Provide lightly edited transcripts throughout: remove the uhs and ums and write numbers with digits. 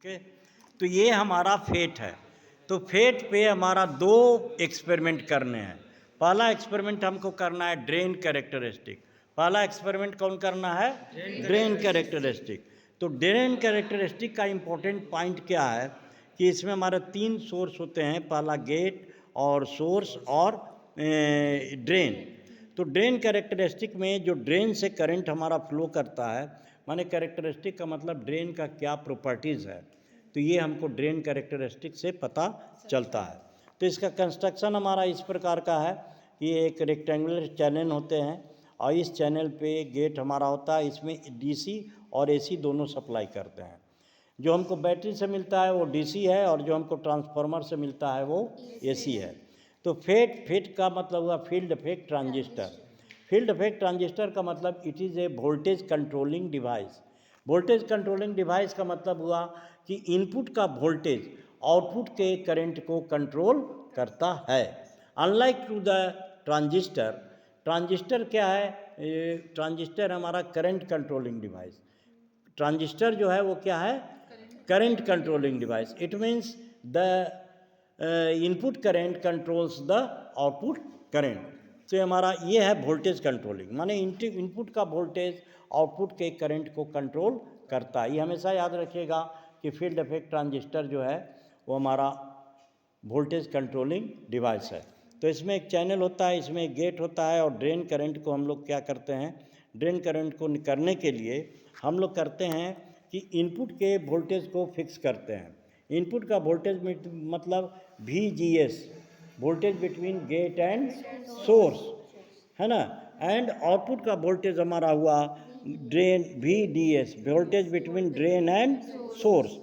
Okay. तो ये हमारा फेट है। तो फेट पे हमारा दो एक्सपेरिमेंट करने हैं। पहला एक्सपेरिमेंट हमको करना है ड्रेन कैरेक्टरिस्टिक। पहला एक्सपेरिमेंट कौन करना है? Drain characteristic. तो ड्रेन कैरेक्टरिस्टिक का इम्पोर्टेंट पॉइंट क्या है कि इसमें हमारे तीन सोर्स होते हैं, पहला गेट और सोर्स और ड्रेन। तो ड्रेन कैरेक्टरिस्टिक में जो ड्रेन से करंट हमारा फ्लो करता है, माने कैरेक्टरिस्टिक का मतलब ड्रेन का क्या प्रॉपर्टीज़ है, तो ये हमको ड्रेन कैरेक्टरिस्टिक से पता चलता है। तो इसका कंस्ट्रक्शन हमारा इस प्रकार का है कि एक रेक्टेंगुलर चैनल होते हैं और इस चैनल पे गेट हमारा होता है। इसमें डीसी और एसी दोनों सप्लाई करते हैं। जो हमको बैटरी से मिलता है वो डीसी है और जो हमको ट्रांसफार्मर से मिलता है वो एसी है। तो फेट का मतलब हुआ field effect transistor. Field effect transistor का मतलब it is a voltage controlling device. Voltage controlling device का मतलब हुआ कि इनपुट का वोल्टेज आउटपुट के करंट को कंट्रोल करता है। Unlike to the transistor, transistor क्या है? ट्रांजिस्टर हमारा करंट कंट्रोलिंग डिवाइस। ट्रांजिस्टर जो है वो क्या है? Current controlling device. It means the input current controls the output current. तो हमारा ये है वोल्टेज कंट्रोलिंग, माने इनपुट का वोल्टेज आउटपुट के करंट को कंट्रोल करता है। ये हमेशा याद रखिएगा कि फील्ड इफेक्ट ट्रांजिस्टर जो है वो हमारा वोल्टेज कंट्रोलिंग डिवाइस है। तो इसमें एक चैनल होता है, इसमें एक गेट होता है और ड्रेन करंट को हम लोग क्या करते हैं? ड्रेन करंट को करने के लिए हम लोग करते हैं कि इनपुट के वोल्टेज को फिक्स करते हैं। इनपुट का वोल्टेज मतलब VGS, voltage between gate and source, है ना। एंड आउटपुट का वोल्टेज हमारा हुआ drain VDS, voltage between drain and source.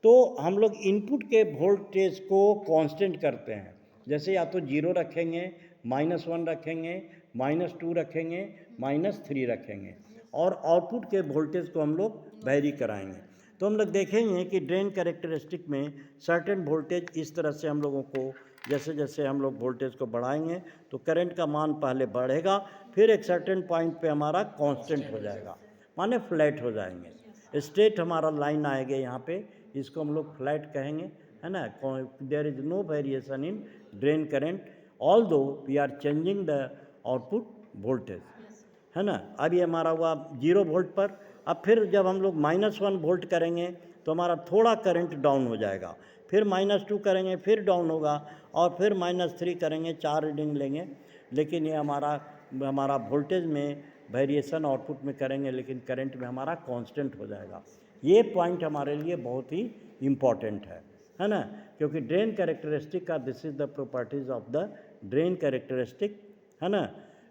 तो हम लोग इनपुट के वोल्टेज को कांस्टेंट करते हैं। जैसे या तो 0 रखेंगे, -1 रखेंगे, -2 रखेंगे, -3 रखेंगे और आउटपुट के वोल्टेज को हम लोग वैरी कराएंगे। तो हम लोग देखेंगे कि ड्रेन कैरेक्टरिस्टिक में सर्टेन वोल्टेज इस तरह से हम लोगों को, जैसे जैसे हम लोग वोल्टेज को बढ़ाएंगे तो करंट का मान पहले बढ़ेगा, फिर एक सर्टेन पॉइंट पे हमारा कांस्टेंट हो जाएगा, माने फ्लैट हो जाएंगे। स्ट्रेट हमारा लाइन आएगा यहाँ पे, इसको हम लोग फ्लैट कहेंगे, है ना। There is no variation in drain current although we are changing the output voltage, है ना। अब ये हमारा हुआ 0 वोल्ट पर। अब फिर जब हम लोग -1 वोल्ट करेंगे तो हमारा थोड़ा करंट डाउन हो जाएगा, फिर -2 करेंगे फिर डाउन होगा और फिर -3 करेंगे, 4 रीडिंग लेंगे। लेकिन ये हमारा वोल्टेज में वेरिएशन आउटपुट में करेंगे लेकिन करंट में हमारा कांस्टेंट हो जाएगा। ये पॉइंट हमारे लिए बहुत ही इम्पॉर्टेंट है ना, क्योंकि ड्रेन कैरेक्टरिस्टिक का this is the properties of the drain characteristic, है ना।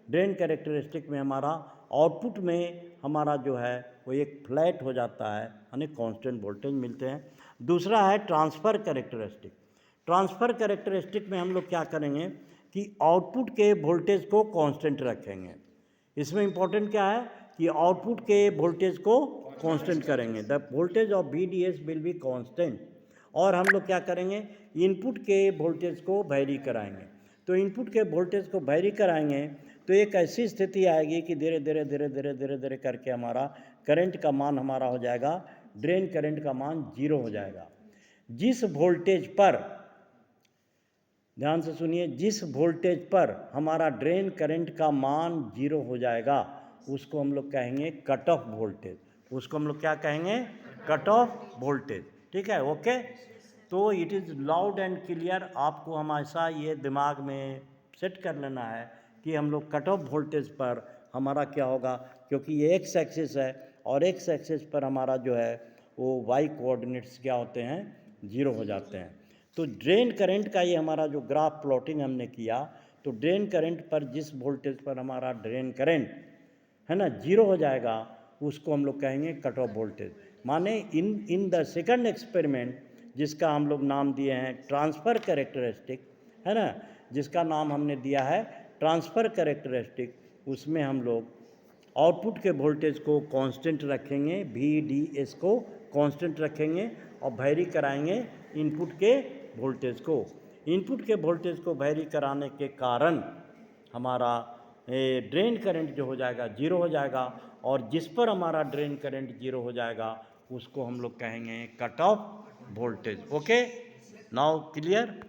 ड्रेन कैरेक्टरिस्टिक में हमारा आउटपुट में हमारा जो है वो एक फ्लैट हो जाता है, यानी कांस्टेंट वोल्टेज मिलते हैं। दूसरा है ट्रांसफ़र कैरेक्टरिस्टिक। ट्रांसफ़र कैरेक्टरिस्टिक में हम लोग क्या करेंगे कि आउटपुट के वोल्टेज को कांस्टेंट रखेंगे। इसमें इम्पोर्टेंट क्या है कि आउटपुट के वोल्टेज को कांस्टेंट करेंगे। The voltage of VDS will be constant. और हम लोग क्या करेंगे? इनपुट के वोल्टेज को वैरी कराएंगे। तो इनपुट के वोल्टेज को वैरी कराएंगे तो एक ऐसी स्थिति आएगी कि धीरे धीरे धीरे धीरे धीरे धीरे करके हमारा करंट का मान हमारा हो जाएगा, ड्रेन करंट का मान 0 हो जाएगा। जिस वोल्टेज पर, ध्यान से सुनिए, जिस वोल्टेज पर हमारा ड्रेन करंट का मान 0 हो जाएगा उसको हम लोग कहेंगे कट ऑफ वोल्टेज। उसको हम लोग क्या कहेंगे? Cut off voltage. ठीक है, ओके। तो it is loud and clear. आपको हमेशा ये दिमाग में सेट कर लेना है कि हम लोग कट ऑफ वोल्टेज पर हमारा क्या होगा, क्योंकि ये एक्स एक्सिस है और एक्स एक्सिस पर हमारा जो है वो वाई कोऑर्डिनेट्स क्या होते हैं? 0 हो जाते हैं। तो ड्रेन करंट का ये हमारा जो ग्राफ प्लॉटिंग हमने किया, तो ड्रेन करंट पर जिस वोल्टेज पर हमारा ड्रेन करंट, है ना, 0 हो जाएगा उसको हम लोग कहेंगे कट ऑफ वोल्टेज। माने इन द सेकंड एक्सपेरिमेंट, जिसका हम लोग नाम दिए हैं ट्रांसफ़र कैरेक्टरिस्टिक, है ना, जिसका नाम हमने दिया है ट्रांसफ़र कैरेक्टरिस्टिक, उसमें हम लोग आउटपुट के वोल्टेज को कांस्टेंट रखेंगे, VDS को कांस्टेंट रखेंगे और वैरी कराएंगे इनपुट के वोल्टेज को। इनपुट के वोल्टेज को वैरी कराने के कारण हमारा ड्रेन करंट जो हो जाएगा 0 हो जाएगा और जिस पर हमारा ड्रेन करंट 0 हो जाएगा उसको हम लोग कहेंगे cut off voltage. Okay, now clear?